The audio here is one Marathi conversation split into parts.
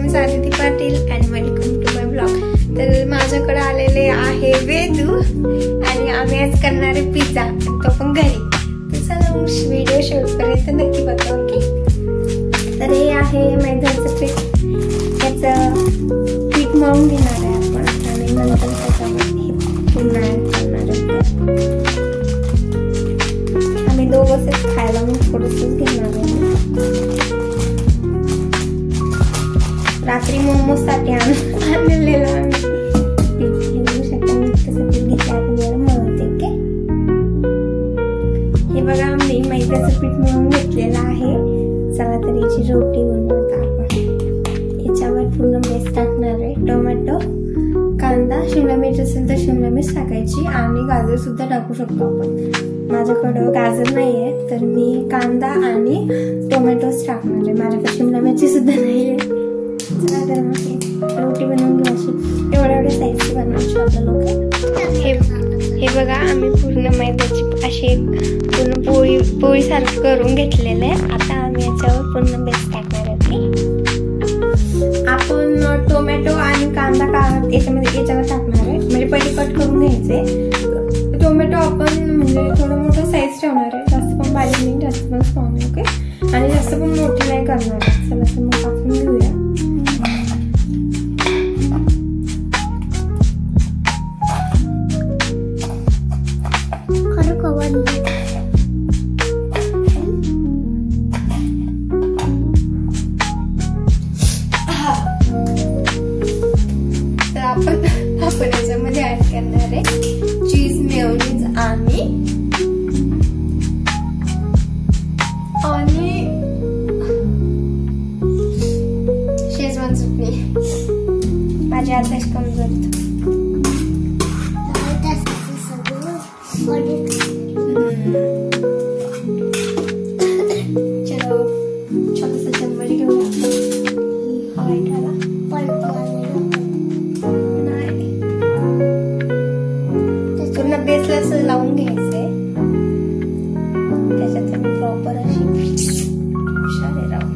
फ्रेंड्स, आदिती पाटील आणि वेलकम टू माय ब्लॉग। तर माझ्याकडे आलेले आहे वेदू आणि आम्ही आज करणार आहे पिझ्झा, तो पण घरी। तर चला व्हिडिओ शेवटपर्यंत नक्की बघा, ओके। तर हे आहे मैद्याचं पीठ, याचं पीठ मळून घेणार आहे आपण आणि नंतर त्याच्यामध्ये पुन्हा ऍड करणार आहे। आम्ही दोघंच खायला मग थोडंसं घेणार आहे। रात्री मोमोसाठी आणलेलं आम्ही पीठ घेऊ शकतो, तसं पीठ घेतलं आपल्याला मळते, ओके। हे बघा आम्ही मैद्याचं पीठ मळून घेतलेलं आहे। चला तर याची रोटी बनवत आपण। याच्यावर पूर्ण बेस टाकणार आहे, टोमॅटो, कांदा, शिमला मिरची असेल तर शिमला मिरच टाकायची आणि गाजर सुद्धा टाकू शकतो आपण। माझ्याकडं गाजर नाहीये तर मी कांदा आणि टोमॅटोच टाकणार आहे, माझ्याकडे शिमला मिरची सुद्धा नाहीये। चला तर मग रोटी बनवून घ्यायची, एवढ्या साईजची बनवायची आपल्याला, ओके। हे बघा आम्ही पूर्ण मैद्याची अशी पूर्ण पोळी सारखं करून घेतलेलं आहे। आता आम्ही याच्यावर पूर्ण बेस टाकणार आहे। आपण टोमॅटो आणि कांदा याच्यावर टाकणार आहे, म्हणजे पहिले कट करून घ्यायचे। टोमॅटो आपण म्हणजे थोडं मोठं साईज ठेवणार आहे, जास्त पण बारीक नाही जास्त पण स्मॉल नाही, ओके। आणि जास्त पण मोठी नाही करणार आहे। चला तर मग आपण घेऊया। आपण याच्यामध्ये ऍड करणार आहे चीज, मेयोनीज आणि शेजवान चटणी। माझी आताच कमजोर चलो छोटासा चम्मच घेऊया। पूर्ण बेसला असं लावून घ्यायचंय, त्याच्यात तुम्ही प्रॉपर अशी हुशार राहू।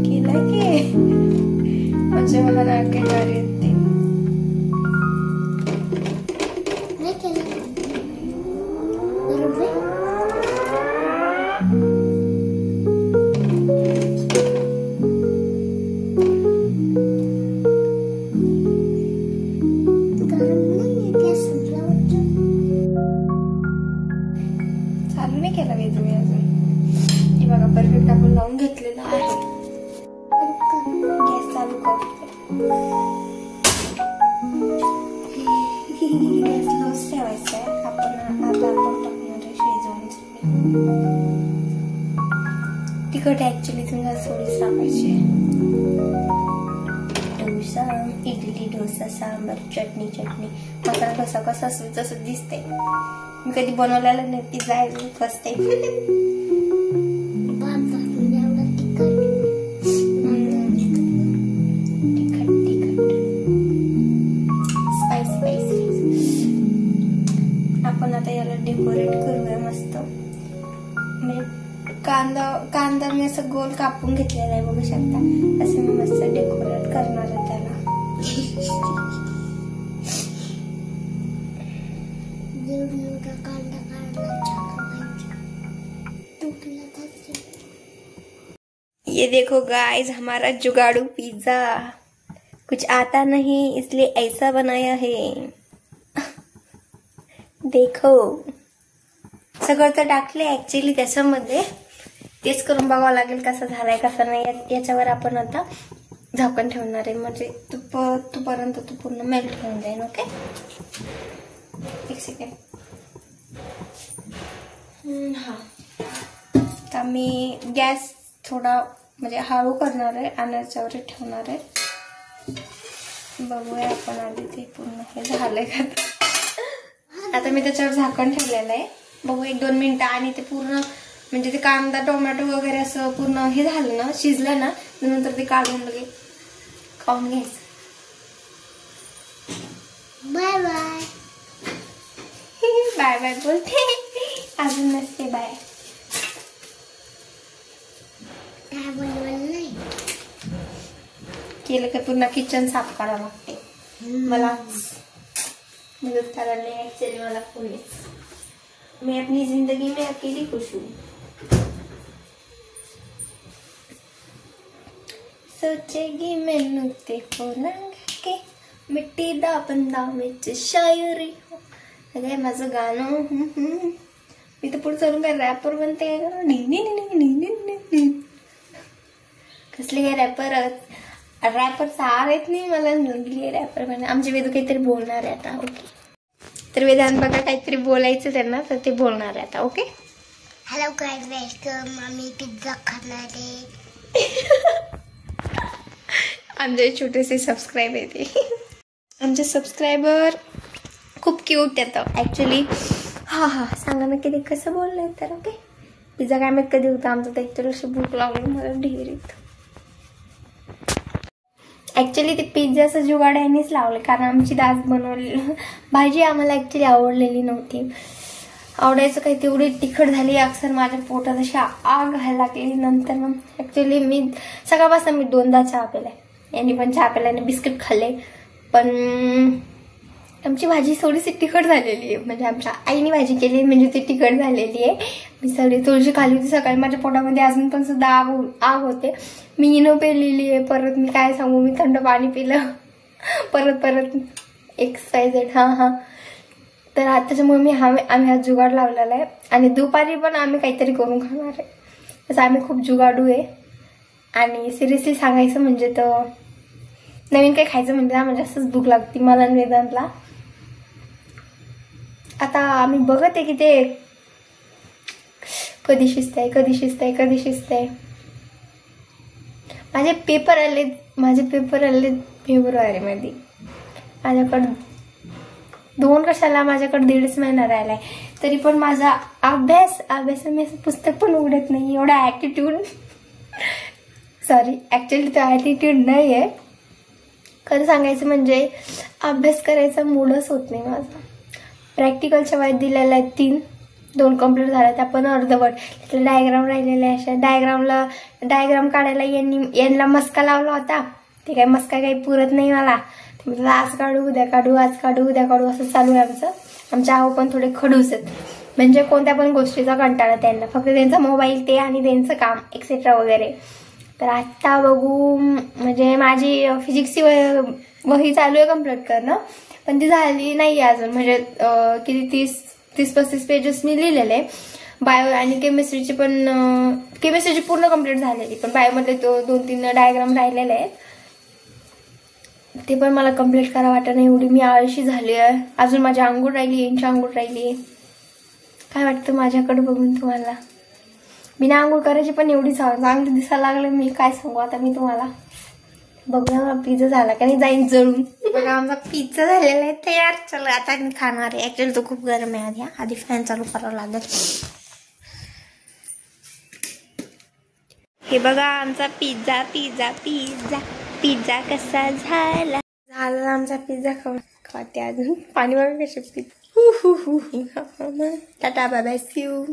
केलं की म्हणजे मला नाटके गाडी येते। चालू नाही केला वेळ तुम्ही अजून। हे बघा परफेक्ट आपण लावून घेतलेलं आहे। गॅस चालू करते, गॅस लोच ठेवायचा आहे। आपण टाकणार आहे शेजवान चटणी। तिखट ऍक्च्युली तुम्हाला थोडीच टाकायची। डोसा, इडली, डोसा, सांबर, चटणी, मसाला डोसा कसा असेल तसं दिसतंय। मी कधी बनवलेला नाही पिझ्झा, आहे फर्स्ट टाइम। स्पाइसी। आपण आता याला डेकोरेट करूया मस्त। म्हणजे कांदा मी असं गोल कापून घेतलेला आहे, बघू शकता। असं मी मस्त डेकोरेट करणार आहे त्याला। ये देखो गाइस, हमारा जुगाड़ू पिज्जा। कुछ आता नहीं इसलिए ऐसा बनाया है। देखो सगळं तर टाकले ऍक्च्युली त्याच्यामध्ये, तेच करून बघावं लागेल कसं झालाय कसं नाही। याच्यावर आपण आता झाकण ठेवणार आहे, म्हणजे तोपर्यंत तो पूर्ण मेल्ट होऊन जाईल, ओके। एक सेकंड। हा तर मी गॅस थोडा म्हणजे हळू करणार आहे आणि याच्यावर ठेवणार आहे। बघूया आपण आधी ते पूर्ण हे झालंय का। आता मी त्याच्यावर झाकण ठेवलेलं आहे, बघू 1-2 मिनिटं। आणि ते पूर्ण म्हणजे ते कांदा टोमॅटो वगैरे असं पूर्ण हे झालं ना, शिजलं ना, नंतर ते काढून लगे खाऊन घ्यायचं। Bye bye. बाय बाय बोलते, अजून नसते बाय। केलं का पूर्ण किचन साफ करावं लागते. मला मदत करायला ऍक्च्युअली मला कोणीच. मैं अपनी जिंदगी में अकेली खुश हूँ. सोचेगी मैनू ते फोन के मिट्टी दा बंदा विच शायरी. अरे माझं गाणं मी तर पुढे चलून काय रॅपर बनते कसले काय रॅपर सार येत नाही मला. मुलगी रॅपर बन. आमचे वेदू काहीतरी बोलणार आहे आता. ओके तर वेदांत बघा काहीतरी बोलायचं त्यांना तर ते बोलणार आहे आता. Okay hello guys welcome. आम्ही पिझ्झा खाणार आहे. आमचे छोटेसे सबस्क्राईब येते. आमचे सबस्क्रायबर खूप क्यूट येतं ॲक्च्युली. हा सांगा ना किती कसं बोललं आहे तर. ओके पिझ्झा काय माहीत कधी होता आमचं तर एकतर अशी भूक लागली मला ढेरीत. ॲक्च्युली ते पिझ्झाचं जुगाड यांनीच लावलं कारण आमची दास बनवलेली भाजी आम्हाला ॲक्च्युली आवडलेली नव्हती. आवडायचं काही तेवढी तिखट झाली अक्षर माझ्या पोटात अशी आग व्हायला लागली. नंतर मग ॲक्च्युली मी सकाळपासून मी 2दा चहा पिलाय. यांनी पण चहा पिला आणि बिस्किट खाल्ले. पण आमची भाजी थोडीशी तिखट झालेली आहे. म्हणजे आमच्या आईने भाजी केली म्हणजे ती तिखट झालेली आहे. मी सगळी थोडीशी खाली होती सकाळी. माझ्या पोटामध्ये अजून पण सुद्धा आग होते. मी इनो पेलेली आहे. परत मी काय सांगू मी थंड पाणी पिलं परत XYZ. हां तर आता त्याच्यामुळे आम्ही आज जुगाड लावलेला आहे. आणि दुपारी पण आम्ही काहीतरी करून खाणार आहे. तसं आम्ही खूप जुगाडू आहे. आणि सिरियसली सांगायचं म्हणजे तर नवीन काही खायचं म्हणजे आम्हाला जास्तच भूक लागते मला आणि वेदांतला. आता आम्ही बघत आहे की ते कधी शिजतंय. माझे पेपर आले फेब्रुवारीमध्ये. माझ्याकडं 2 कशाला माझ्याकडे 1.5 महिना राहिलाय. तरी पण माझा अभ्यास मी असं पुस्तक पण उघडत नाही. एवढा ॲटिट्यूड सॉरी ॲक्च्युली तो ॲटिट्यूड नाही आहे. खरं सांगायचं म्हणजे अभ्यास करायचा मूडच होत नाही माझा. प्रॅक्टिकलच्या वयात दिलेल्या आहेत 3, 2 कंप्लीट झाल्या त्या पण अर्धवट. त्यातले डायग्राम राहिलेले अशा डायग्राम काढायला यांना मस्का लावला होता. ते काय मस्का काही पुरत नाही मला. ते म्हटलं आज काढू उद्या काढू असं चालू आहे आमच्या आहो पण थोडे खडूस आहेत. म्हणजे कोणत्या पण गोष्टीचा कंटाळा त्यांना. फक्त त्यांचा मोबाईल ते आणि त्यांचं काम एक्सेट्रा वगैरे. तर आत्ता बघू म्हणजे माझी फिजिक्सची वही चालू आहे कंप्लीट करणं. पण ती झाली नाही अजून. म्हणजे किती 30-35 पेजेस मी लिहिलेले. बायो आणि केमिस्ट्रीची पूर्ण कंप्लीट झालेली. पण बायोमध्ये 2-3 डायग्राम राहिलेले आहेत. ते पण मला कंप्लीट करा वाटत नाही. एवढी मी आळशी झाली आहे. अजून माझी अंघोळ राहिली. यांची अंघोळ राहिली. काय वाटतं माझ्याकडे बघून तुम्हाला. बिना आंघोळ करायची पण एवढी चांगली दिसायला लागले मी काय सांगू आता मी तुम्हाला. बघूया मला पिझ्झा झाला का नाही जाईन जळून. बघा आमचा पिझ्झा झालेला आहे तयार. चला आता मी खाणार आहे. ऍक्च्युअली तो खूप गरम आहे. आधी फॅन चालू करावं लागेल. हे बघा आमचा पिझ्झा कसा झाला आमचा पिझ्झा. खाते अजून पाणी बघा कसे pizza. Tata bye bye see you.